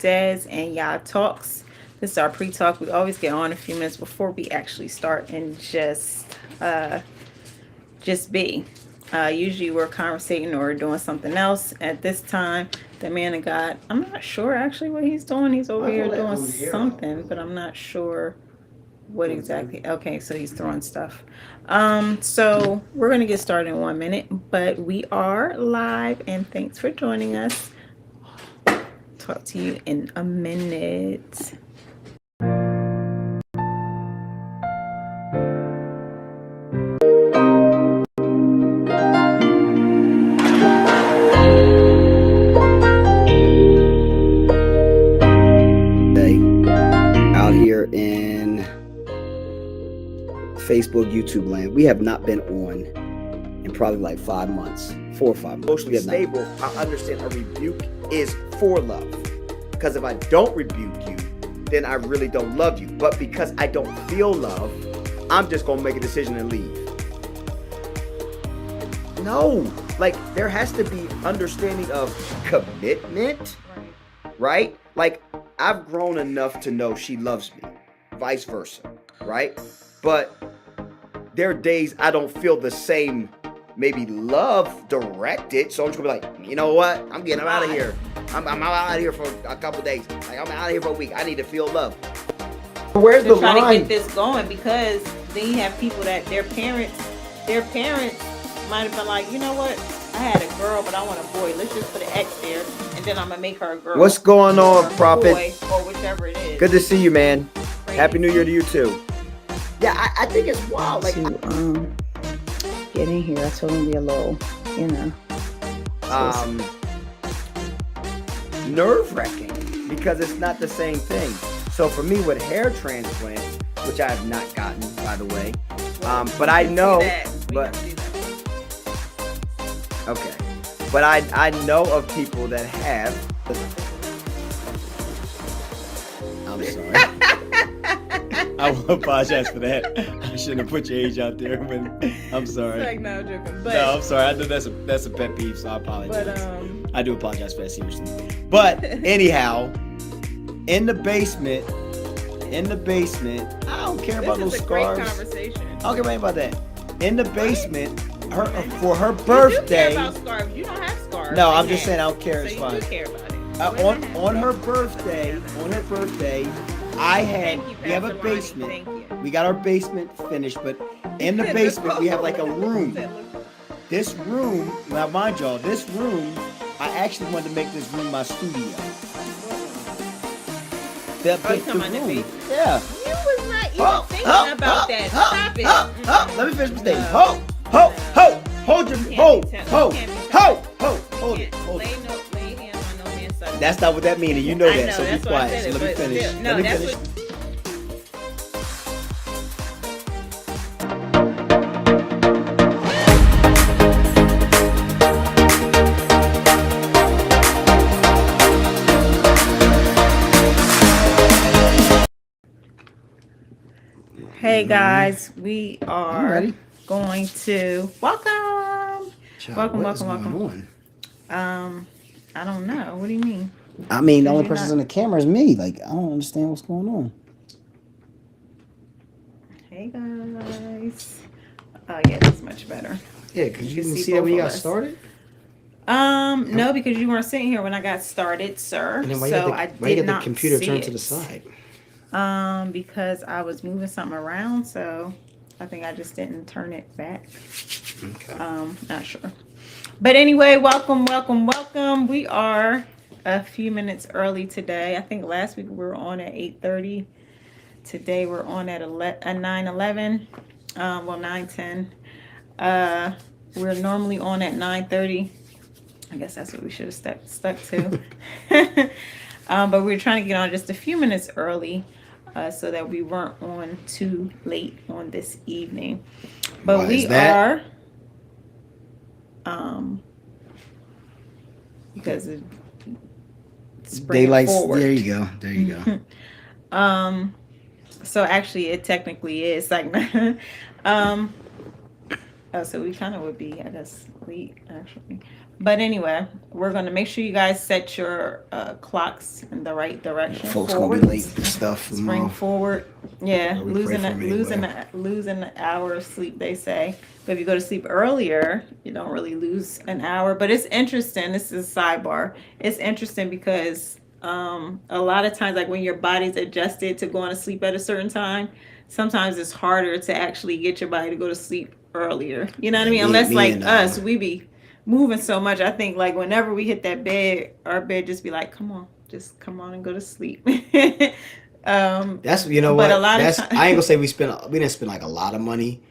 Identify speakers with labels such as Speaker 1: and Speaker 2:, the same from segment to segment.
Speaker 1: Des and Y'all Talks. This is our pre-talk. We always get on a few minutes before we actually start and just be. Usually we're conversating or doing something else. At this time, the man of God, I'm not sure actually what he's doing. He's over here doing something, but I'm not sure what exactly. Okay, so he's throwing stuff. So we're gonna get started in 1 minute, but we are live, and thanks for joining us. Talk to you in a minute.
Speaker 2: Out here in Facebook, YouTube land, we have not been on in probably like 5 months, 4 or 5 months.
Speaker 3: Mostly stable. I understand a rebuke is for love, because if I don't rebuke you, then I really don't love you. But because I don't feel love, I'm just gonna make a decision and leave. No, like there has to be understanding of commitment, right? Like I've grown enough to know she loves me, vice versa, right? But there are days I don't feel the same maybe love directed, so I'm just gonna be like, you know what? I'm getting out of here. I'm out of here for a couple days. Like I'm out of here for a week. I need to feel love. Where's the
Speaker 1: They're trying
Speaker 3: line?
Speaker 1: to get this going, because then you have people that their parents might have been like, you know what? I had a girl, but I want a boy. Let's just put an X there, and then I'm gonna make her a girl.
Speaker 3: What's going on,
Speaker 1: or
Speaker 3: Prophet?
Speaker 1: Boy, or whichever it is.
Speaker 3: Good to see you, man.
Speaker 1: Crazy.
Speaker 3: Happy New Year to you too. Yeah, I think it's wild. Like,
Speaker 1: To get in here, I told him to be a little,
Speaker 3: nerve-wracking because it's not the same thing. So for me with hair transplants, which I have not gotten, by the way, but I know, but okay, but I know of people that have.
Speaker 2: I'm sorry. I will apologize for that. I shouldn't have put your age out there, but I'm sorry.
Speaker 1: It's like, no, I'm joking. But,
Speaker 2: No, I'm sorry. I know that's a pet peeve, so I apologize.
Speaker 1: But
Speaker 2: I do apologize for that, seriously. But anyhow, in the basement, I don't care about those
Speaker 1: this is a
Speaker 2: scars.
Speaker 1: great conversation.
Speaker 2: I don't care about that. In the basement, for her
Speaker 1: You do
Speaker 2: birthday.
Speaker 1: care about scarves. You don't have scarves.
Speaker 2: No, I'm
Speaker 1: in
Speaker 2: just
Speaker 1: there.
Speaker 2: saying I don't care.
Speaker 1: So
Speaker 2: It's
Speaker 1: you
Speaker 2: fine.
Speaker 1: do care about it.
Speaker 2: On her birthday, we have a basement. We got our basement finished, but in the basement we have like a room. This room, now mind y'all, this room, I actually wanted to make this room my studio. The room. Yeah.
Speaker 1: You was not even thinking about that. Stop it.
Speaker 2: Let me finish my statement.
Speaker 1: No.
Speaker 2: Hold it.
Speaker 1: Lay hands on no man's side.
Speaker 2: That's not what that means, and you know
Speaker 1: I
Speaker 2: that,
Speaker 1: know,
Speaker 2: so be
Speaker 1: that's why I
Speaker 2: quiet.
Speaker 1: said
Speaker 2: So
Speaker 1: it,
Speaker 2: let me
Speaker 1: but
Speaker 2: finish.
Speaker 1: still, no,
Speaker 2: Let me
Speaker 1: that's
Speaker 2: finish.
Speaker 1: what- Hey guys, we are
Speaker 2: ready.
Speaker 1: going to welcome.
Speaker 2: Child, what is
Speaker 1: welcome.
Speaker 2: going on?
Speaker 1: I don't know. What do you mean?
Speaker 2: I mean, the only
Speaker 1: You're
Speaker 2: person
Speaker 1: not-
Speaker 2: on the camera is me. Like, I don't understand what's going on.
Speaker 1: Hey guys. Oh yeah, that's much better.
Speaker 2: Yeah, because you
Speaker 1: can
Speaker 2: didn't
Speaker 1: see
Speaker 2: see that when you
Speaker 1: both
Speaker 2: got
Speaker 1: of us.
Speaker 2: started.
Speaker 1: No, because you weren't sitting here when I got started, sir.
Speaker 2: And then
Speaker 1: So I did not see it.
Speaker 2: side?
Speaker 1: Because I was moving something around, so I think I just didn't turn it back.
Speaker 2: Okay.
Speaker 1: Not sure. But anyway, welcome. We are a few minutes early today. I think last week we were on at 8:30. Today we're on at 9:11. 9:10. We're normally on at 9:30. I guess that's what we should have stuck to. But we were trying to get on just a few minutes early, so that we weren't on too late on this evening. But
Speaker 2: Why
Speaker 1: we
Speaker 2: is that?
Speaker 1: are, because it's bringing
Speaker 2: Daylight.
Speaker 1: forward.
Speaker 2: There you go.
Speaker 1: So actually, it technically is like, so we kind of would be, I guess, late actually. But anyway, we're gonna make sure you guys set your clocks in the right direction.
Speaker 3: Folks
Speaker 1: Forward.
Speaker 3: gonna be late for stuff
Speaker 1: Spring
Speaker 3: tomorrow.
Speaker 1: forward. Yeah,
Speaker 3: But we pray
Speaker 1: losing
Speaker 3: for
Speaker 1: a,
Speaker 3: 'em
Speaker 1: losing
Speaker 3: anyway.
Speaker 1: a, losing an hour of sleep, they say. But if you go to sleep earlier, you don't really lose an hour. But it's interesting. This is a sidebar. It's interesting because a lot of times, like when your body's adjusted to going to sleep at a certain time, sometimes it's harder to actually get your body to go to sleep earlier. You know what I
Speaker 3: Yeah,
Speaker 1: mean? Unless
Speaker 3: me
Speaker 1: like
Speaker 3: and
Speaker 1: us, we be moving so much. I think like whenever we hit that bed, our bed just be like, come on, just come on and go to sleep.
Speaker 3: that's you know
Speaker 1: But a
Speaker 3: what
Speaker 1: lot of
Speaker 3: that's
Speaker 1: times,
Speaker 3: I ain't gonna say we didn't spend like a lot of money,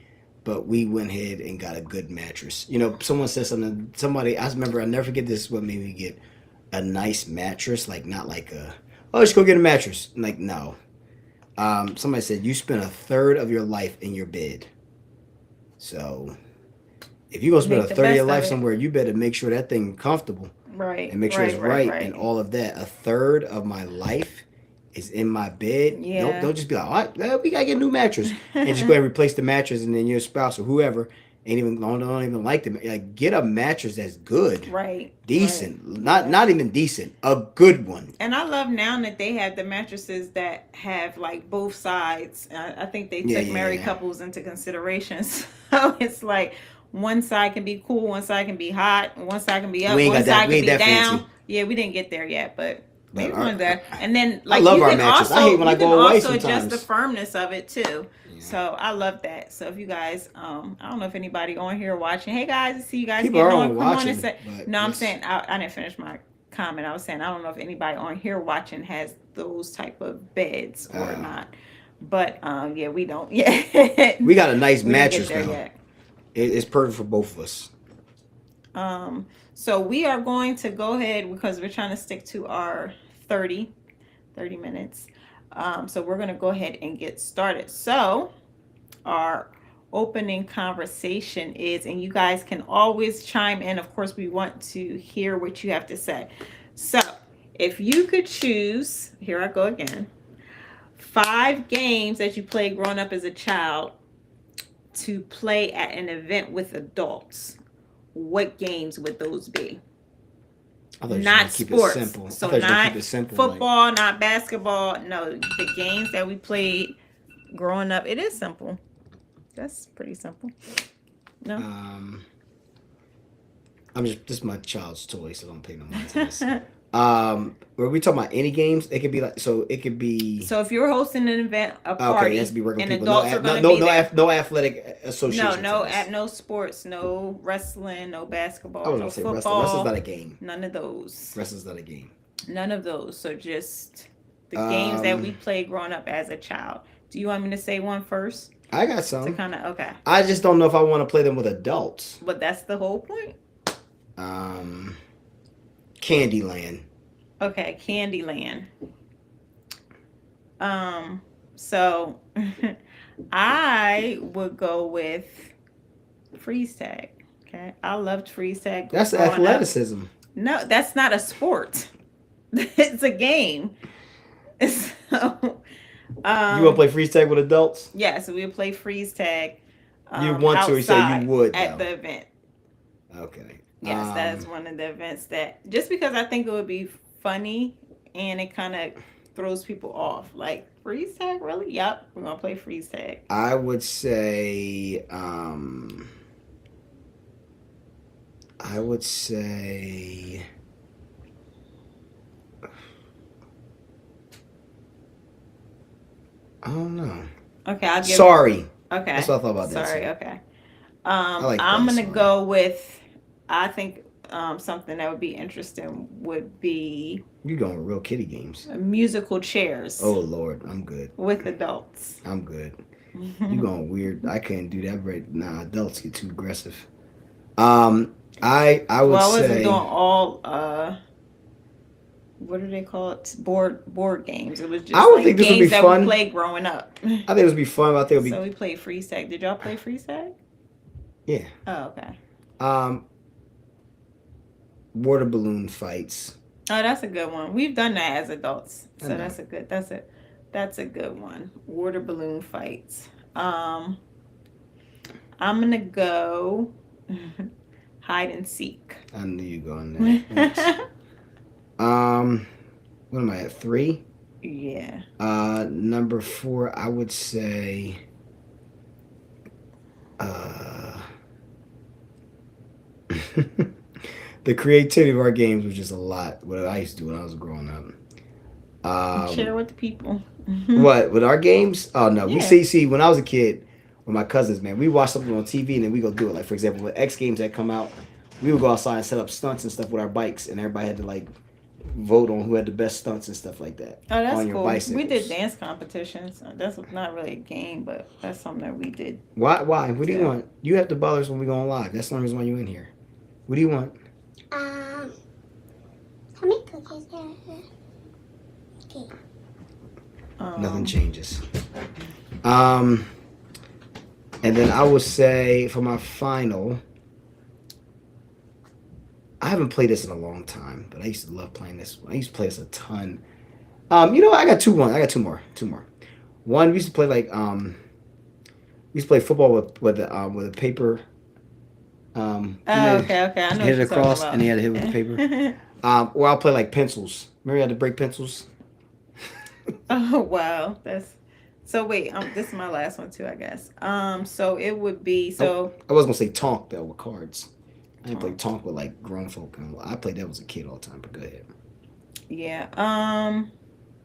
Speaker 3: but we went ahead and got a good mattress. You know, someone said something. Somebody I remember. I never forget this. What made me get a nice mattress, like not like a just go get a mattress. Like no. Somebody said you spend a third of your life in your bed, so if you're gonna spend
Speaker 1: make
Speaker 3: a
Speaker 1: the
Speaker 3: third of
Speaker 1: best
Speaker 3: your
Speaker 1: of
Speaker 3: life
Speaker 1: it.
Speaker 3: somewhere, you better make sure that thing comfortable
Speaker 1: Right,
Speaker 3: and make sure it's
Speaker 1: right,
Speaker 3: right and
Speaker 1: right.
Speaker 3: all of that. A third of my life is in my bed.
Speaker 1: Yeah.
Speaker 3: Don't just be like, all right, well, we gotta get a new mattress and just go ahead and replace the mattress, and then your spouse or whoever ain't even don't even like the like get a mattress that's good,
Speaker 1: Right.
Speaker 3: decent,
Speaker 1: Right.
Speaker 3: not even decent, a good one.
Speaker 1: And I love now that they have the mattresses that have like both sides. I think they
Speaker 3: Yeah,
Speaker 1: took married
Speaker 3: yeah.
Speaker 1: couples into consideration. So it's like one side can be cool, one side can be hot, one side can be up,
Speaker 3: We ain't
Speaker 1: one
Speaker 3: got that.
Speaker 1: side
Speaker 3: We
Speaker 1: can
Speaker 3: ain't
Speaker 1: be
Speaker 3: that
Speaker 1: down.
Speaker 3: fancy.
Speaker 1: Yeah, we didn't get there yet, but
Speaker 3: But
Speaker 1: maybe one day. And then
Speaker 3: I
Speaker 1: like
Speaker 3: love
Speaker 1: you
Speaker 3: our
Speaker 1: can
Speaker 3: mattress. I
Speaker 1: also
Speaker 3: hate when I
Speaker 1: you can
Speaker 3: go away
Speaker 1: also adjust the
Speaker 3: sometimes.
Speaker 1: firmness of it too.
Speaker 3: Yeah.
Speaker 1: So I love that. So if you guys, I don't know if anybody on here watching. Hey guys, I see you guys
Speaker 3: People
Speaker 1: getting
Speaker 3: are
Speaker 1: on.
Speaker 3: on
Speaker 1: Come on
Speaker 3: watching,
Speaker 1: and say.
Speaker 3: but
Speaker 1: No, I'm
Speaker 3: yes.
Speaker 1: saying I didn't finish my comment. I was saying I don't know if anybody on here watching has those type of beds or not. But yeah, we don't yet.
Speaker 3: We got a nice
Speaker 1: We didn't get
Speaker 3: mattress
Speaker 1: there
Speaker 3: though.
Speaker 1: yet.
Speaker 3: It's perfect for both of us.
Speaker 1: So we are going to go ahead because we're trying to stick to our 30 minutes. So we're going to go ahead and get started. So our opening conversation is, and you guys can always chime in. Of course, we want to hear what you have to say. So if you could choose, here I go again, 5 games that you played growing up as a child to play at an event with adults, what games would those be?
Speaker 3: I thought you
Speaker 1: Not
Speaker 3: keep
Speaker 1: sports.
Speaker 3: it simple.
Speaker 1: So
Speaker 3: I thought you
Speaker 1: not
Speaker 3: keep it simple.
Speaker 1: football,
Speaker 3: Like,
Speaker 1: not basketball. No, the games that we played growing up. It is simple. That's pretty simple. No.
Speaker 3: I'm just this is my child's toy, so don't pay no mind to this. Were we talking about any games? It could be like so. It could be.
Speaker 1: So if you're hosting an event, a party,
Speaker 3: Okay, it has to be regular
Speaker 1: and
Speaker 3: people.
Speaker 1: adults are going to be there.
Speaker 3: No athletic association.
Speaker 1: No sports, no wrestling, no basketball,
Speaker 3: I was
Speaker 1: no
Speaker 3: gonna say
Speaker 1: football.
Speaker 3: wrestling. Wrestling's not a game.
Speaker 1: None of those.
Speaker 3: Wrestling's not a game.
Speaker 1: None of those. So just the games that we played growing up as a child. Do you want me to say one first?
Speaker 3: I got
Speaker 1: To
Speaker 3: some.
Speaker 1: kind of okay.
Speaker 3: I just don't know if I want to play them with adults.
Speaker 1: But that's the whole point.
Speaker 3: Candyland.
Speaker 1: Okay, Candyland. So I would go with freeze tag. Okay, I loved freeze tag.
Speaker 3: That's
Speaker 1: growing up.
Speaker 3: athleticism.
Speaker 1: No, that's not a sport. It's a game. So,
Speaker 3: You want to play freeze tag with adults?
Speaker 1: yeah, so we would play freeze tag.
Speaker 3: You want to? Or you say you
Speaker 1: outside
Speaker 3: would
Speaker 1: at
Speaker 3: though?
Speaker 1: the event.
Speaker 3: Okay.
Speaker 1: Yes, that's one of the events that just because I think it would be funny and it kind of throws people off. Like freeze tag, really? Yep, we're gonna play freeze tag.
Speaker 3: I would say. I would say. I don't know.
Speaker 1: Okay, I'll give.
Speaker 3: Sorry.
Speaker 1: Okay,
Speaker 3: That's what I thought about that.
Speaker 1: sorry. Okay.
Speaker 3: like
Speaker 1: I'm
Speaker 3: that
Speaker 1: gonna
Speaker 3: song.
Speaker 1: go with. I think something that would be interesting would be
Speaker 3: You going with real kiddie games?
Speaker 1: musical chairs.
Speaker 3: Oh Lord, I'm good.
Speaker 1: With adults.
Speaker 3: I'm good. You going weird? I can't do that. Right? Nah, adults get too aggressive. I would
Speaker 1: Well, I wasn't
Speaker 3: say.
Speaker 1: doing all. What do they call it? Board games. It was just
Speaker 3: I would
Speaker 1: like
Speaker 3: think this would
Speaker 1: games
Speaker 3: be
Speaker 1: that
Speaker 3: fun.
Speaker 1: we played growing up.
Speaker 3: I think it would be fun. I think it would be.
Speaker 1: So we played freeze tag. Did y'all play freeze tag?
Speaker 3: Yeah.
Speaker 1: Oh, okay.
Speaker 3: Water balloon fights.
Speaker 1: Oh, that's a good one. We've done that as adults,
Speaker 3: I
Speaker 1: so
Speaker 3: know.
Speaker 1: that's a good one. Water balloon fights. I'm gonna go. hide and seek.
Speaker 3: I knew you going there. Next. What am I at? 3?
Speaker 1: Yeah.
Speaker 3: Number 4, I would say. The creativity of our games was just a lot. What I used to do when I was growing up.
Speaker 1: Share with the people.
Speaker 3: What with our games? Oh no, we
Speaker 1: Yeah.
Speaker 3: see when I was a kid with my cousins, man, we watch something on TV and then we go do it. Like for example, with X Games that come out, we would go outside and set up stunts and stuff with our bikes, and everybody had to like vote on who had the best stunts and stuff like that.
Speaker 1: Oh, that's
Speaker 3: on your
Speaker 1: cool.
Speaker 3: bicycles.
Speaker 1: We did dance competitions. That's not really a game, but that's something that we did.
Speaker 3: Why? What do you want? You have to bother us when we go on live. That's the only reason why you in here. What do you want?
Speaker 4: How many cookies there? Okay.
Speaker 3: Nothing changes. And then I would say for my final, I haven't played this in a long time, but I used to love playing this. I used to play this a ton. You know, I got two more. One, we used to play like we used to play football with a paper.
Speaker 1: Okay. I know
Speaker 3: Hit it
Speaker 1: what you're
Speaker 3: across,
Speaker 1: talking
Speaker 3: and he had to hit with the paper.
Speaker 1: about.
Speaker 3: Or I'll play like pencils. Remember, you had to break pencils.
Speaker 1: Oh wow, that's so. Wait, this is my last one too, I guess. So it would be so.
Speaker 3: I was gonna say Tonk though with cards. I didn't play Tonk with like grown folk. I played that as a kid all the time. But go ahead.
Speaker 1: Yeah.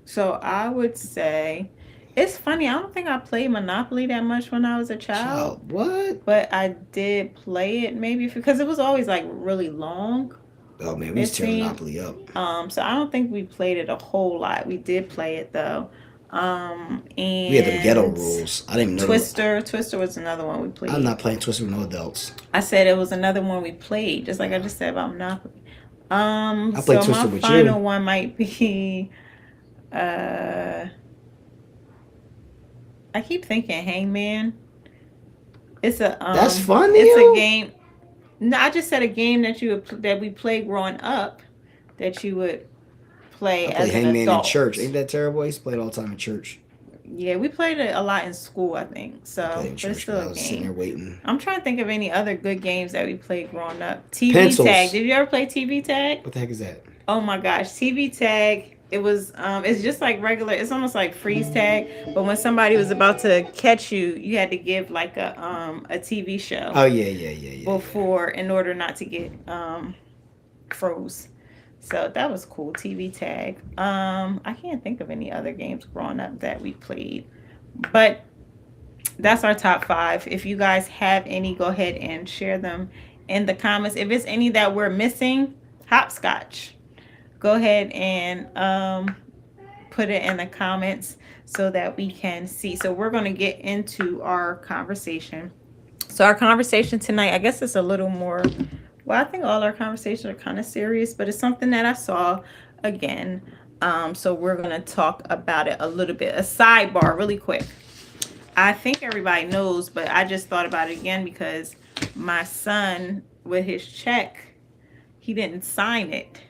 Speaker 1: So I would say it's funny. I don't think I played Monopoly that much when I was a child.
Speaker 3: What?
Speaker 1: But I did play it maybe because it was always like really long.
Speaker 3: Oh man, we used to tear Monopoly up.
Speaker 1: So I don't think we played it a whole lot. We did play it though. And
Speaker 3: we had the ghetto rules. I didn't even know.
Speaker 1: Twister was another one we played.
Speaker 3: I'm not playing Twister with no adults.
Speaker 1: I said it was another one we played, just like I just said about Monopoly.
Speaker 3: I played
Speaker 1: so
Speaker 3: Twister
Speaker 1: my
Speaker 3: with
Speaker 1: final
Speaker 3: you.
Speaker 1: one might be I keep thinking Hangman. It's a
Speaker 3: That's fun.
Speaker 1: It's a game. No, I just said a game that we played growing up that you would play as an
Speaker 3: Hangman
Speaker 1: adult.
Speaker 3: in church. Ain't that terrible? I used to play it all the time in church.
Speaker 1: Yeah, we played it a lot in school, I think. So, but it's still
Speaker 3: I
Speaker 1: a
Speaker 3: was sitting there
Speaker 1: game.
Speaker 3: waiting.
Speaker 1: I'm trying to think of any other good games that we played growing up. TV
Speaker 3: Pencils.
Speaker 1: tag. Did you ever play TV tag?
Speaker 3: What the heck is that?
Speaker 1: Oh my gosh, TV tag. It was it's just like regular, it's almost like freeze tag, but when somebody was about to catch you, you had to give like a TV show.
Speaker 3: Oh yeah.
Speaker 1: Before in order not to get froze. So that was cool. TV tag. I can't think of any other games growing up that we played. But that's our top 5. If you guys have any, go ahead and share them in the comments. If it's any that we're missing, hopscotch. Go ahead and put it in the comments so that we can see. So we're going to get into our conversation. So our conversation tonight, I guess it's a little more, well, I think all our conversations are kind of serious, but it's something that I saw again. So we're going to talk about it a little bit. A sidebar really quick. I think everybody knows, but I just thought about it again because my son with his check, he didn't sign it.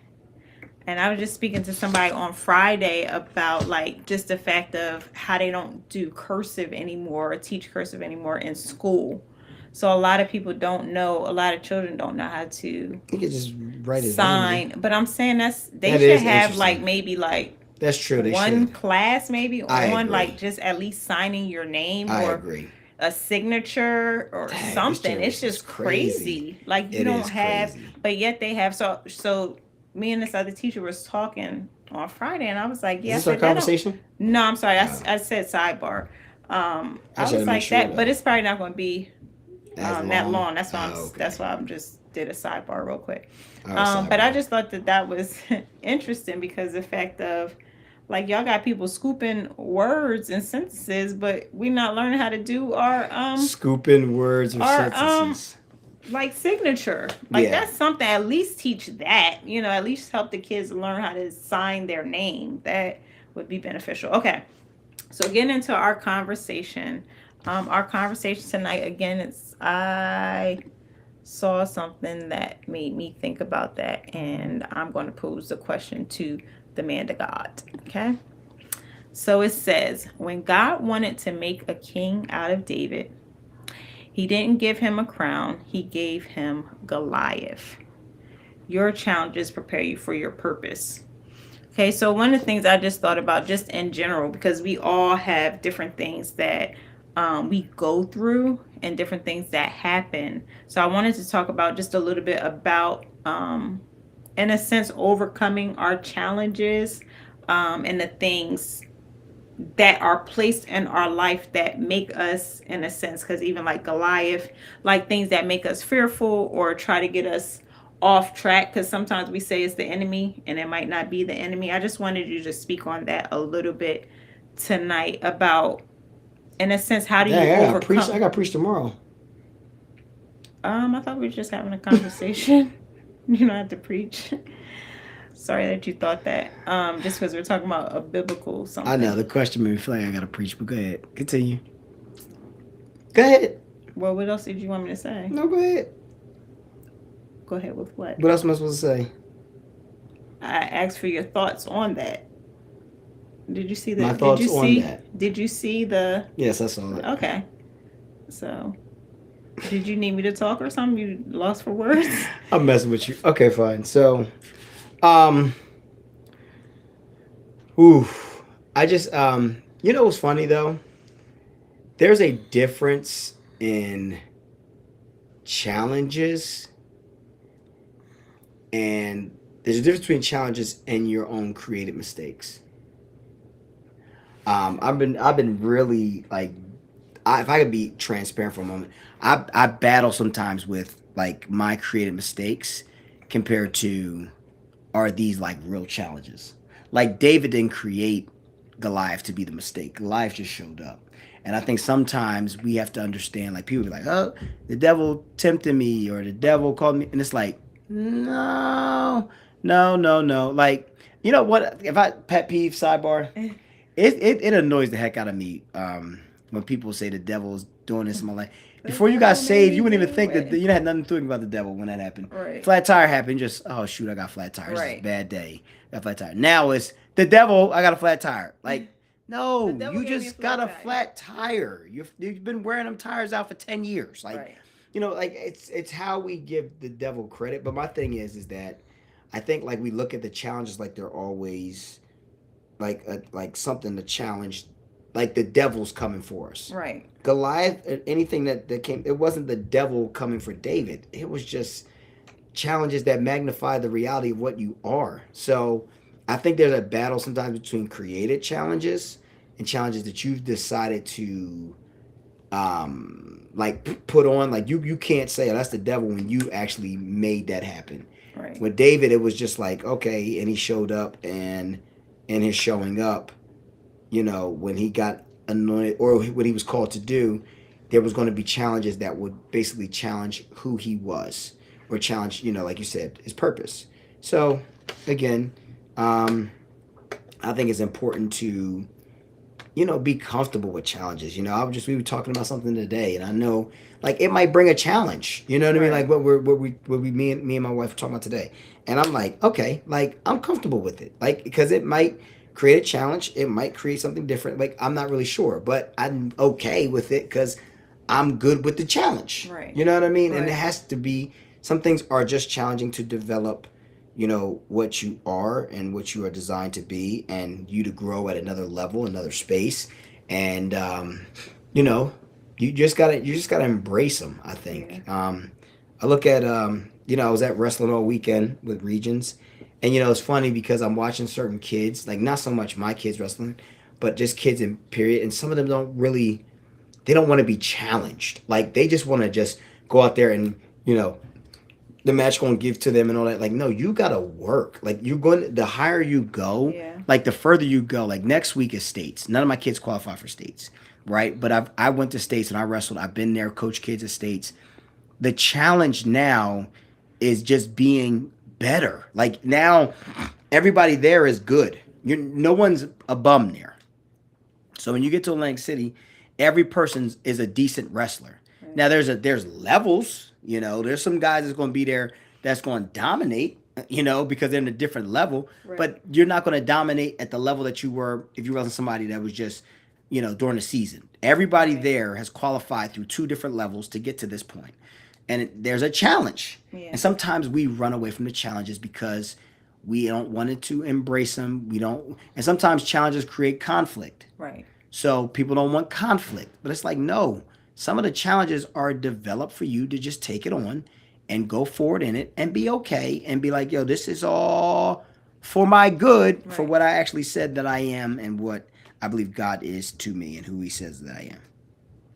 Speaker 1: And I was just speaking to somebody on Friday about like just the fact of how they don't do cursive anymore or teach cursive anymore in school. So a lot of people don't know, a lot of children don't know how to
Speaker 3: You could just write it
Speaker 1: sign. But I'm saying they
Speaker 3: That
Speaker 1: should
Speaker 3: is
Speaker 1: have
Speaker 3: interesting.
Speaker 1: like maybe like
Speaker 3: That's true. They
Speaker 1: one
Speaker 3: should.
Speaker 1: class maybe
Speaker 3: I
Speaker 1: on
Speaker 3: agree.
Speaker 1: like just at least signing your name
Speaker 3: I
Speaker 1: or
Speaker 3: agree.
Speaker 1: a signature or
Speaker 3: Dang, this
Speaker 1: something. It's
Speaker 3: generation is
Speaker 1: just crazy. Like you
Speaker 3: It
Speaker 1: don't
Speaker 3: is
Speaker 1: have,
Speaker 3: crazy.
Speaker 1: but yet they have. So me and this other teacher was talking on Friday, and I was like, "Yeah."
Speaker 3: Is this our conversation?
Speaker 1: No, I'm sorry. I said sidebar. I
Speaker 3: just had
Speaker 1: was
Speaker 3: to make
Speaker 1: like
Speaker 3: sure
Speaker 1: that, but it's probably not going to be
Speaker 3: As
Speaker 1: that long. That's why
Speaker 3: Oh, okay.
Speaker 1: that's why I'm just did a sidebar real quick.
Speaker 3: All right,
Speaker 1: But I
Speaker 3: sidebar.
Speaker 1: just thought that was interesting because the fact of like y'all got people scooping words and sentences, but we not learning how to do our
Speaker 3: Scooping words or
Speaker 1: our,
Speaker 3: sentences.
Speaker 1: like signature. Like
Speaker 3: Yeah.
Speaker 1: that's something. At least teach that. At least help the kids learn how to sign their name. That would be beneficial. Okay, so getting into our conversation. Our conversation tonight again. I saw something that made me think about that, and I'm going to pose the question to the man to God. Okay. So it says, when God wanted to make a king out of David, He didn't give him a crown, he gave him Goliath. Your challenges prepare you for your purpose. Okay, so one of the things I just thought about, just in general, because we all have different things that we go through and different things that happen. So I wanted to talk about just a little bit about, in a sense, overcoming our challenges, and the things that are placed in our life that make us, in a sense, because even like Goliath, like things that make us fearful or try to get us off track, because sometimes we say it's the enemy and it might not be the enemy. I just wanted you to speak on that a little bit tonight about, in a sense, how do you overcome?
Speaker 2: I got preach tomorrow.
Speaker 1: I thought we were just having a conversation. You don't have to preach. Sorry that you thought that. Just because we're talking about a biblical something.
Speaker 2: I know the question made me feel like I gotta preach, but go ahead, continue. Go ahead.
Speaker 1: Well, what else did you want me to say?
Speaker 2: No, go ahead.
Speaker 1: Go ahead with what?
Speaker 2: What else am I supposed to say?
Speaker 1: I asked for your thoughts on that. Did you see the?
Speaker 2: My thoughts
Speaker 1: did you
Speaker 2: on
Speaker 1: see,
Speaker 2: that.
Speaker 1: Did you see the?
Speaker 2: Yes, I saw it.
Speaker 1: Okay. So, did you need me to talk or something? You lost for words?
Speaker 2: I'm messing with you. Okay, fine. So, I just, you know what's funny though? There's a difference in challenges, and there's a difference between challenges and your own created mistakes. I've been really like, if I could be transparent for a moment, I battle sometimes with like my created mistakes compared to, are these like real challenges? Like David didn't create Goliath to be the mistake. Goliath just showed up. And I think sometimes we have to understand, like people be like, oh, the devil tempted me or the devil called me. And it's like, no, no, no, no. Like, you know what? If I pet peeve sidebar, it annoys the heck out of me when people say the devil's doing this in my life. Before you got saved, you wouldn't even think that you had nothing to think about the devil when that happened.
Speaker 1: Right.
Speaker 2: Flat tire happened, just, oh shoot, I got flat tires.
Speaker 1: Right.
Speaker 2: It's a bad day. Got flat tire. Now it's the devil, I got a flat tire. Like, no, you just got a flat tire. You've been wearing them tires out for 10 years. Like,
Speaker 1: Right.
Speaker 2: you know, like it's how we give the devil credit. But my thing is that I think like we look at the challenges like they're always like something to challenge, like the devil's coming for us.
Speaker 1: Right.
Speaker 2: Goliath, anything that came, it wasn't the devil coming for David. It was just challenges that magnify the reality of what you are. So I think there's a battle sometimes between created challenges and challenges that you've decided to like put on. Like you can't say, oh, that's the devil, when you actually made that happen.
Speaker 1: Right.
Speaker 2: With David, it was just like, okay, and he showed up, and in his showing up, you know, when he got anointed or what he was called to do, there was going to be challenges that would basically challenge who he was, or challenge, you know, like you said, his purpose. So again, I think it's important to, you know, be comfortable with challenges. You know, we were talking about something today, and I know like it might bring a challenge. You know what I mean? Like what me and my wife were talking about today, and I'm like, okay, like I'm comfortable with it, like because it might create a challenge, it might create something different. Like I'm not really sure, but I'm okay with it because I'm good with the challenge.
Speaker 1: Right.
Speaker 2: You know what I mean?
Speaker 1: Right.
Speaker 2: And it has to be. Some things are just challenging to develop, you know, what you are and what you are designed to be, and you to grow at another level, another space. And you know, you just gotta embrace them, I think.
Speaker 1: Yeah.
Speaker 2: I look at you know, I was at wrestling all weekend with Regions, and you know, it's funny because I'm watching certain kids, like not so much my kids wrestling, but just kids in period, and some of them they don't want to be challenged. Like they just want to just go out there and, you know, the match going to give to them and all that. Like, no, you got to work. Like the higher you go, like the further you go. Like next week is states. None of my kids qualify for states, right? But I went to states and I wrestled. I've been there, coached kids at states. The challenge now is just being better. Like now everybody there is good. No one's a bum there. So when you get to Atlantic City, every person is a decent wrestler. Right. Now there's levels. You know, there's some guys that's going to be there that's going to dominate, you know, because they're in a different level. Right. But you're not going to dominate at the level that you were if you were somebody that was just during the season. Everybody there has qualified through 2 different levels to get to this point. And there's a challenge.
Speaker 1: Yeah.
Speaker 2: And sometimes we run away from the challenges because we don't want to embrace them. We don't. And sometimes challenges create conflict.
Speaker 1: Right.
Speaker 2: So people don't want conflict. But it's like, no, some of the challenges are developed for you to just take it on and go forward in it and be okay and be like, yo, this is all for my good, for
Speaker 1: Right.
Speaker 2: what I actually said that I am and what I believe God is to me and who he says that I am.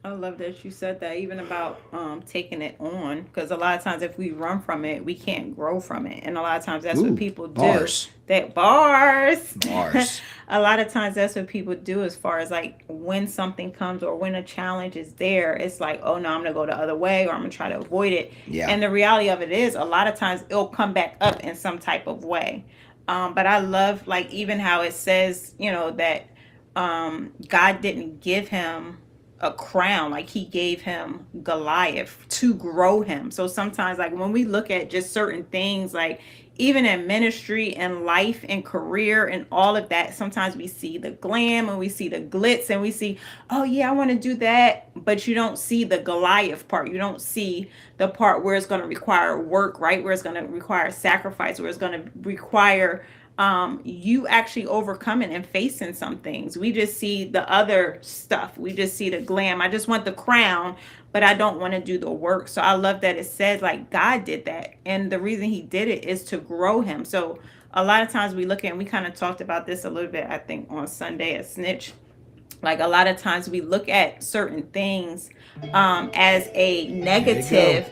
Speaker 1: I love that you said that, even about taking it on, because a lot of times if we run from it, we can't grow from it, and a lot of times that's
Speaker 2: Ooh,
Speaker 1: what people do.
Speaker 2: bars.
Speaker 1: That bars.
Speaker 2: Bars.
Speaker 1: A lot of times that's what people do, as far as like when something comes or when a challenge is there, it's like, oh no, I'm gonna go the other way, or I'm gonna try to avoid it.
Speaker 2: Yeah.
Speaker 1: And the reality of it is, a lot of times it'll come back up in some type of way. But I love, like, even how it says, that God didn't give him a crown, like he gave him Goliath to grow him. So sometimes, like, when we look at just certain things, like even in ministry and life and career and all of that, sometimes we see the glam and we see the glitz and we see, oh yeah, I want to do that, but you don't see the Goliath part. You don't see the part where it's going to require work, right? Where it's going to require sacrifice, where it's going to require you actually overcoming and facing some things. We just see the other stuff. We just see the glam. I just want the crown, but I don't want to do the work. So I love that it says, like, God did that. And the reason he did it is to grow him. So a lot of times we look at, and we kind of talked about this a little bit, I think, on Sunday at Snitch. Like, a lot of times we look at certain things as a negative.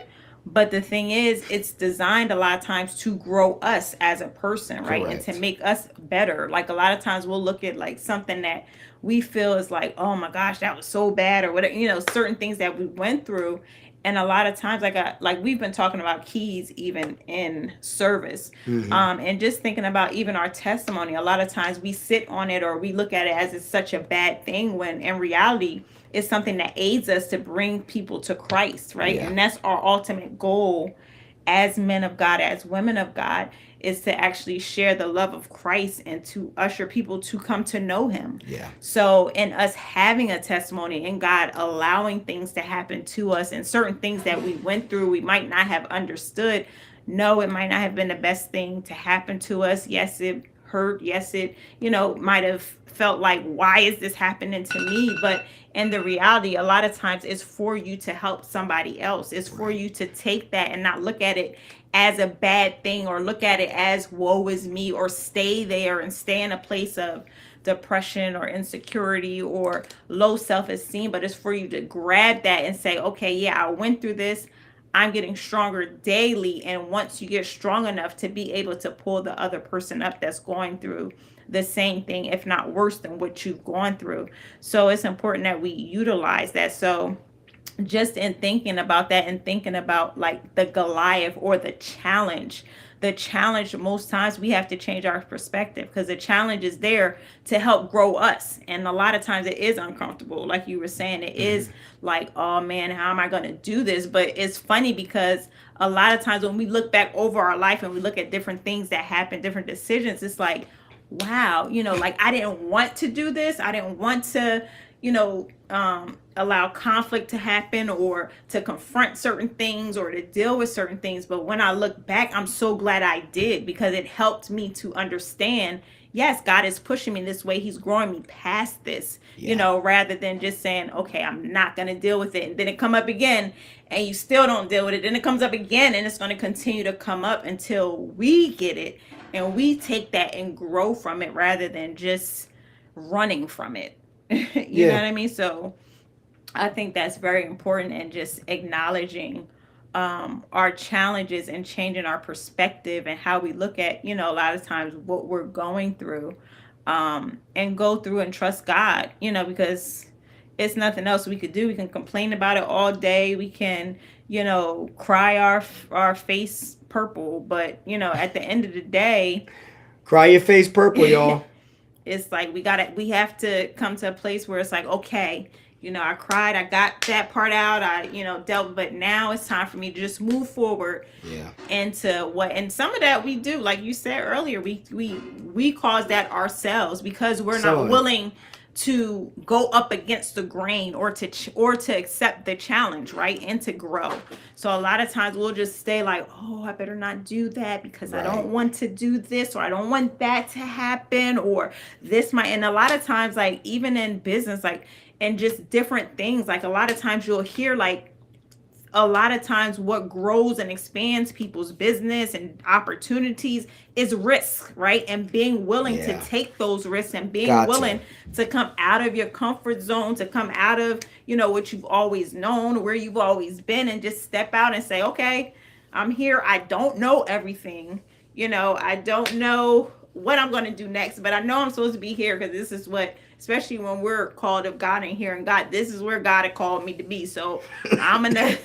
Speaker 1: But the thing is, it's designed a lot of times to grow us as a person, right?
Speaker 2: Correct.
Speaker 1: And to make us better. Like, a lot of times we'll look at like something that we feel is like, oh my gosh, that was so bad, or whatever, certain things that we went through. And a lot of times, like we've been talking about keys even in service, and just thinking about even our testimony. A lot of times we sit on it, or we look at it as it's such a bad thing, when in reality it's something that aids us to bring people to Christ, right?
Speaker 2: Yeah.
Speaker 1: And that's our ultimate goal as men of God, as women of God, is to actually share the love of Christ and to usher people to come to know him.
Speaker 2: Yeah.
Speaker 1: So in us having a testimony and God allowing things to happen to us, and certain things that we went through, we might not have understood. No, it might not have been the best thing to happen to us. Yes, it hurt. Yes, it, might have felt like, why is this happening to me? But in the reality, a lot of times it's for you to help somebody else. It's for you to take that and not look at it as a bad thing, or look at it as woe is me, or stay there and stay in a place of depression or insecurity or low self-esteem. But it's for you to grab that and say, okay, yeah, I went through this. I'm getting stronger daily. And once you get strong enough to be able to pull the other person up that's going through the same thing, if not worse than what you've gone through. So it's important that we utilize that. So just in thinking about that, and thinking about like the Goliath or the challenge, most times we have to change our perspective, because the challenge is there to help grow us. And a lot of times it is uncomfortable. Like you were saying, it is like, oh man, how am I going to do this? But it's funny, because a lot of times when we look back over our life and we look at different things that happen, different decisions, it's like, wow, like, I didn't want to do this. I didn't want to, allow conflict to happen, or to confront certain things, or to deal with certain things. But when I look back, I'm so glad I did, because it helped me to understand, yes, God is pushing me this way. He's growing me past this, rather than just saying, okay, I'm not going to deal with it. And then it come up again and you still don't deal with it. Then it comes up again, and it's going to continue to come up until we get it and we take that and grow from it, rather than just running from it. You know what I mean? So I think that's very important, and just acknowledging our challenges and changing our perspective and how we look at, a lot of times what we're going through, and go through and trust God, because it's nothing else we could do. We can complain about it all day. We can, cry our face purple, but, at the end of the day,
Speaker 2: cry your face purple, y'all.
Speaker 1: It's like we have to come to a place where it's like, okay, I cried, I got that part out, I dealt, but now it's time for me to just move forward into what, and some of that we do, like you said earlier, we cause that ourselves, because we're not willing to go up against the grain, or to accept the challenge, right, and to grow. So a lot of times we'll just stay like, oh, I better not do that because I don't want to do this, or I don't want that to happen, or this might. And a lot of times, like even in business, like, and just different things, like a lot of times you'll hear like, a lot of times what grows and expands people's business and opportunities is risk, right? And being willing to take those risks, and being willing to come out of your comfort zone, to come out of, what you've always known, where you've always been, and just step out and say, okay, I'm here. I don't know everything. I don't know what I'm going to do next, but I know I'm supposed to be here because this is what, especially when we're called of God and hearing God, this is where God had called me to be. So I'm gonna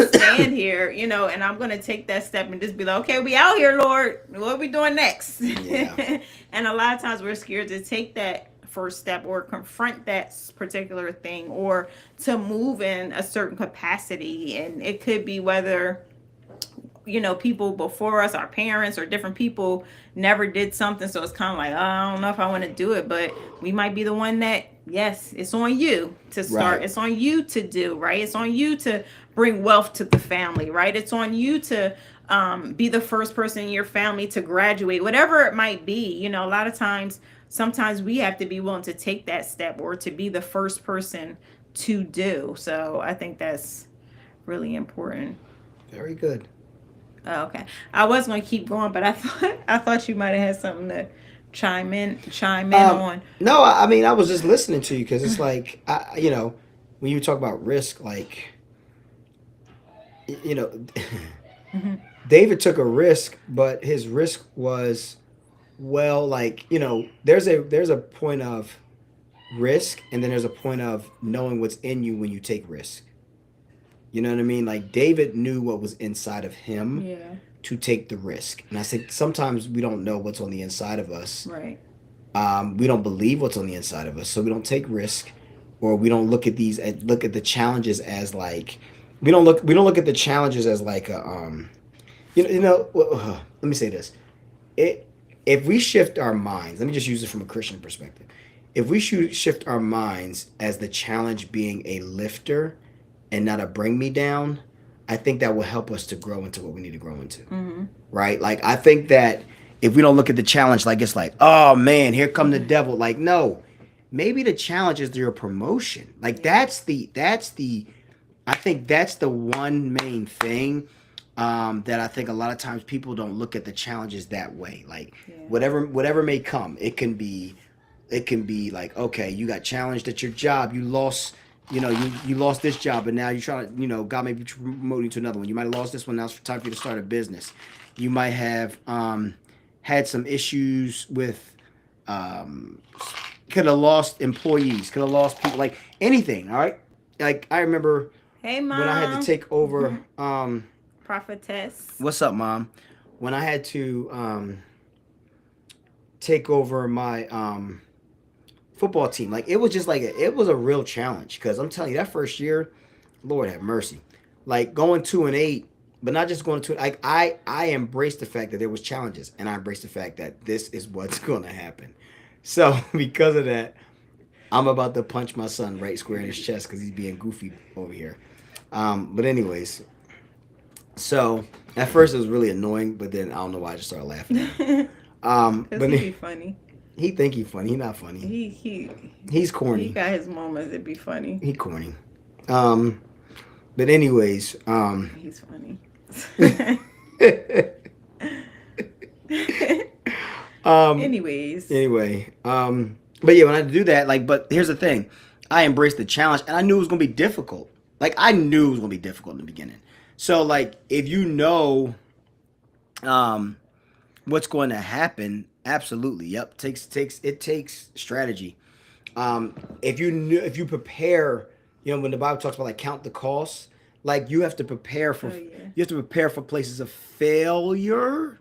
Speaker 1: stand here, and I'm gonna take that step and just be like, okay, we out here, Lord. What are we doing next? Yeah. And a lot of times we're scared to take that first step, or confront that particular thing, or to move in a certain capacity. And it could be whether people before us, our parents or different people, never did something. So it's kind of like, oh, I don't know if I want to do it, but we might be the one that, yes, it's on you to start. Right. It's on you to do, right? It's on you to bring wealth to the family, right? It's on you to be the first person in your family to graduate, whatever it might be. A lot of times, sometimes we have to be willing to take that step, or to be the first person to do. So I think that's really important.
Speaker 3: Very good.
Speaker 1: Oh, okay. I was going to keep going, but I thought you might have had something to chime in on.
Speaker 3: No, I mean, I was just listening to you because it's like, when you talk about risk, like, mm-hmm. David took a risk, but his risk was, well, like, there's a point of risk, and then there's a point of knowing what's in you when you take risk. You know what I mean? Like, David knew what was inside of him to take the risk. And I think sometimes we don't know what's on the inside of us.
Speaker 1: Right.
Speaker 3: We don't believe what's on the inside of us, so we don't take risk, or we don't look at the challenges as like, we don't look at the challenges as like a let me say this. If we shift our minds, let me just use it from a Christian perspective. If we shift our minds as the challenge being a lifter and not a bring me down, I think that will help us to grow into what we need to grow into. Mm-hmm. Right? Like, I think that if we don't look at the challenge like it's like, oh man, here come the devil. Like, no, maybe the challenge is your promotion. Like, I think that's the one main thing that I think a lot of times people don't look at the challenges that way. Like, whatever may come, it can be like, okay, you got challenged at your job, you lost. You lost this job, and now you're trying to, God may be promoting to another one. You might have lost this one. Now it's time for you to start a business. You might have had some issues with, could have lost employees, could have lost people, like anything. All right. Like, I remember when I had to take over.
Speaker 1: Prophetess.
Speaker 3: What's up, Mom? When I had to take over my football team, like, it was just like it was a real challenge, because I'm telling you, that first year, Lord have mercy, like going 2-8, but not just going to, like, I embraced the fact that there was challenges, and I embraced the fact that this is what's going to happen. So because of that, I'm about to punch my son right square in his chest because he's being goofy over here. But anyways, so at first it was really annoying, but then I don't know why I just started laughing.
Speaker 1: But he'd be funny.
Speaker 3: He think he funny. He not funny. He's corny.
Speaker 1: He got his moments. It'd be funny.
Speaker 3: He corny. But anyways,
Speaker 1: he's funny.
Speaker 3: Anyway. But yeah, when I had to do that, like, but here's the thing. I embraced the challenge, and I knew it was gonna be difficult. Like, I knew it was gonna be difficult in the beginning. So, like, if you know what's going to happen, absolutely. Yep. It takes strategy. If you prepare, when the Bible talks about, like, count the costs, like, you have to prepare for places of failure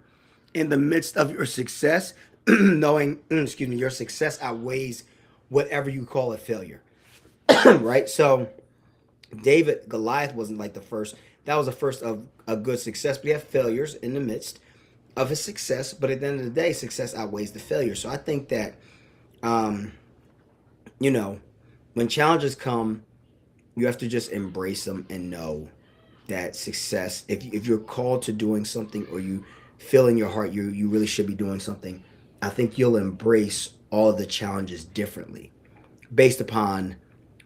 Speaker 3: in the midst of your success, knowing, your success outweighs whatever you call a failure. Right? So Goliath wasn't like the first. That was the first of a good success, but he had failures in the midst of his success. But at the end of the day, success outweighs the failure. So I think that you know, when challenges come, you have to just embrace them and know that success, if you're called to doing something, or you feel in your heart you really should be doing something, I think you'll embrace all of the challenges differently based upon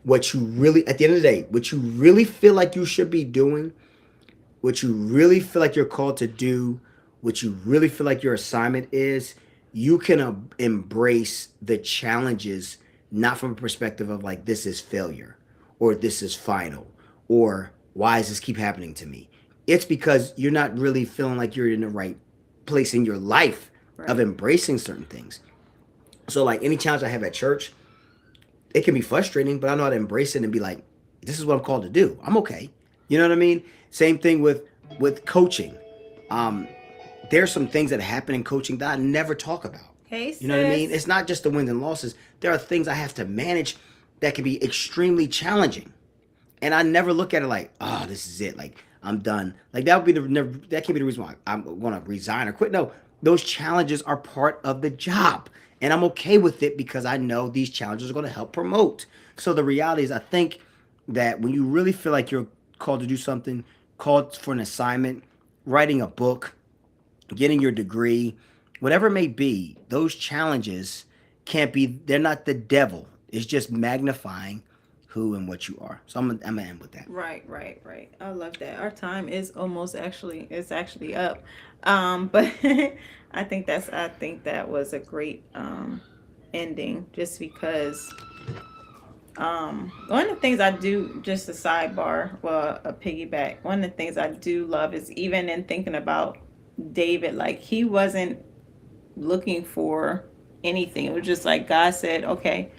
Speaker 3: what you really, at the end of the day, what you really feel like you should be doing, what you really feel like you're called to do, what you really feel like your assignment is. You can embrace the challenges, not from a perspective of like, this is failure, or this is final, or why does this keep happening to me. It's because you're not really feeling like you're in the right place in your life of embracing certain things. So like any challenge I have at church, it can be frustrating, but I know how to embrace it and be like, this is what I'm called to do. I'm okay. You know what I mean? Same thing with coaching. Um, there's some things that happen in coaching that I never talk about.
Speaker 1: Hey, sis.
Speaker 3: You know what I mean? It's not just the wins and losses. There are things I have to manage that can be extremely challenging. And I never look at it like, oh, this is it. Like, I'm done. Like, that would be that can't be the reason why I'm going to resign or quit. No, those challenges are part of the job. And I'm okay with it because I know these challenges are going to help promote. So the reality is, I think that when you really feel like you're called to do something, called for an assignment, writing a book, getting your degree, whatever it may be, those challenges they're not the devil. It's just magnifying who and what you are. So I'm gonna end with that.
Speaker 1: Right. I love that. Our time is almost it's actually up. But I think that was a great ending, just because one of the things I do, just a sidebar, well, a piggyback, one of the things I do love is, even in thinking about David, like, he wasn't looking for anything. It was just like God said, okay,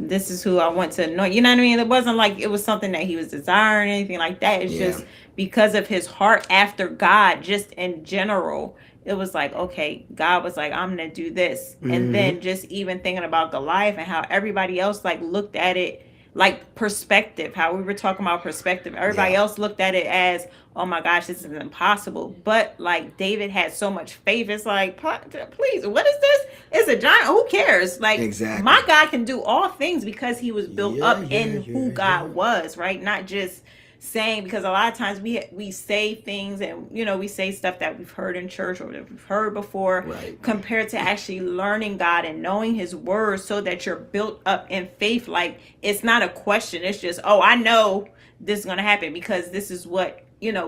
Speaker 1: this is who I want to anoint. You know what I mean? It wasn't like it was something that he was desiring or anything like that. It's just because of his heart after God, just in general. It was like, okay, God was like, I'm going to do this. Mm-hmm. And then just even thinking about Goliath and how everybody else like looked at it, like perspective, how we were talking about perspective. Everybody else looked at it as, oh my gosh, this is impossible. But like David had so much faith. It's like, please, what is this? It's a giant. Who cares? Like, my God can do all things because he was built up in who God was, right? Not just saying, because a lot of times we say things, and we say stuff that we've heard in church or that we've heard before, compared to actually learning God and knowing his word, so that you're built up in faith. Like, it's not a question, it's just, oh, I know this is going to happen because this is what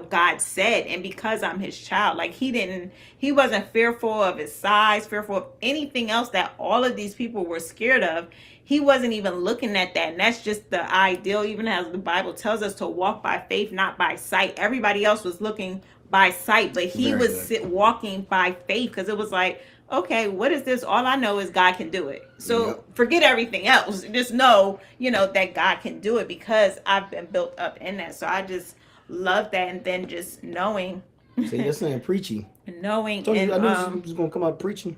Speaker 1: God said, and because I'm his child. Like, he wasn't fearful of his size, fearful of anything else that all of these people were scared of. He wasn't even looking at that. And that's just the ideal, even as the Bible tells us to walk by faith, not by sight. Everybody else was looking by sight, but he was walking by faith, because it was like, okay, what is this? All I know is God can do it. So forget everything else. Just know, that God can do it, because I've been built up in that. So I just love that. And then just knowing.
Speaker 3: See, that's not preachy.
Speaker 1: Knowing.
Speaker 3: I knew he was going to come out preaching.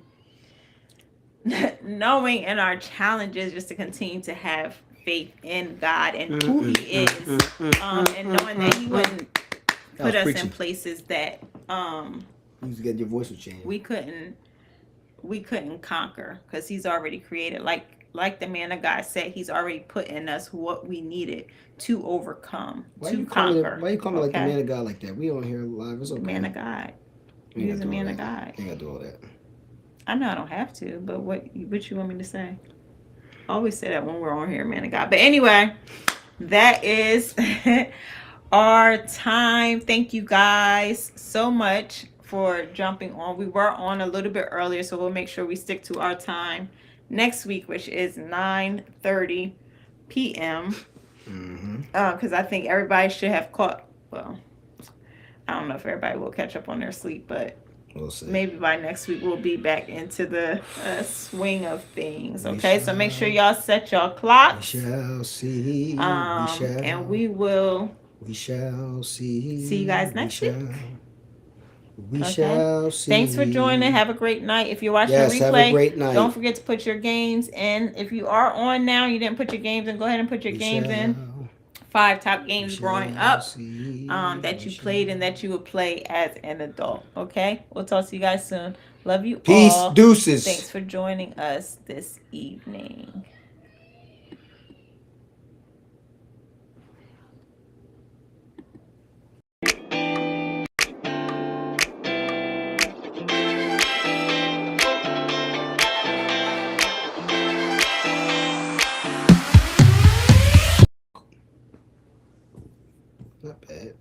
Speaker 1: Knowing in our challenges, just to continue to have faith in God and who he is, and knowing that he wouldn't put us in places that
Speaker 3: you to get your voice would change.
Speaker 1: We couldn't conquer, because he's already created, like the man of God said, he's already put in us what we needed to overcome, conquer.
Speaker 3: Why you call me like the man of God like that? We don't hear live. It's okay.
Speaker 1: Man of God. He's a man of God.
Speaker 3: You gotta do all that.
Speaker 1: I know I don't have to, but what you want me to say? I always say that when we're on here, man of God. But anyway, that is our time. Thank you guys so much for jumping on. We were on a little bit earlier, so we'll make sure we stick to our time next week, which is 9:30 p.m. Because I think everybody should have caught. Well, I don't know if everybody will catch up on their sleep, but we'll see. Maybe by next week we'll be back into the swing of things. Okay, so make sure y'all set y'all clocks.
Speaker 3: We shall see.
Speaker 1: And we will.
Speaker 3: We shall see.
Speaker 1: See you guys next week.
Speaker 3: We shall see.
Speaker 1: Thanks for joining. Have a great night. If you're watching the replay,
Speaker 3: have a great night.
Speaker 1: Don't forget to put your games in. If you are on now, you didn't put your games in, go ahead and put your games in. 5 top games growing up that you played and that you would play as an adult. Okay? We'll talk to you guys soon. Love you all.
Speaker 3: Peace. Deuces.
Speaker 1: Thanks for joining us this evening.
Speaker 3: not bad.